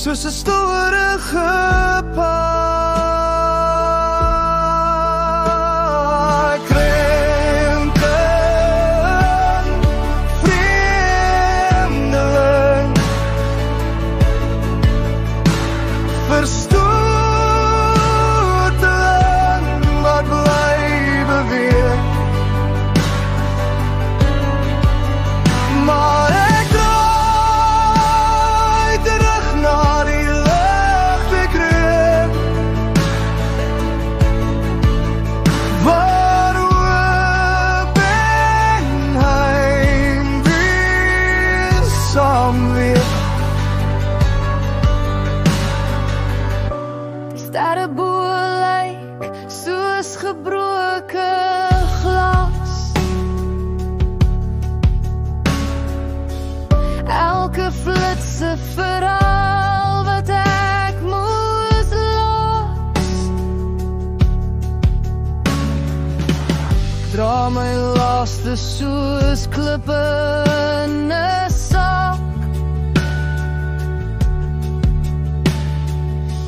soos 'n storige paai. Krenkeling, vreemdeling, verstoteling wat bly beweeg. Maar ek draai terug na die lig ek reën, waar hoop en heimwee saamweef. Die sterre bo lyk soos gebroke glas. Elke flitse verhaal wat ek moes los. Dra my laste soos klippe in 'n sak.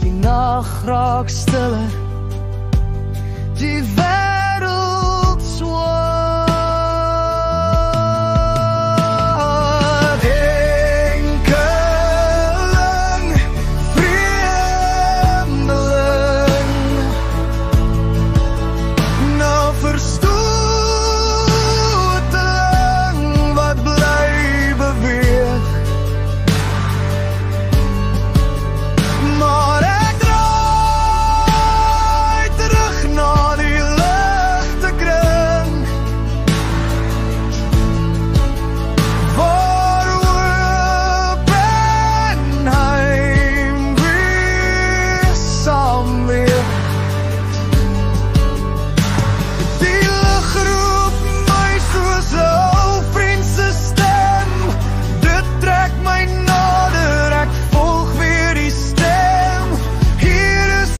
Die nag raak stiller, die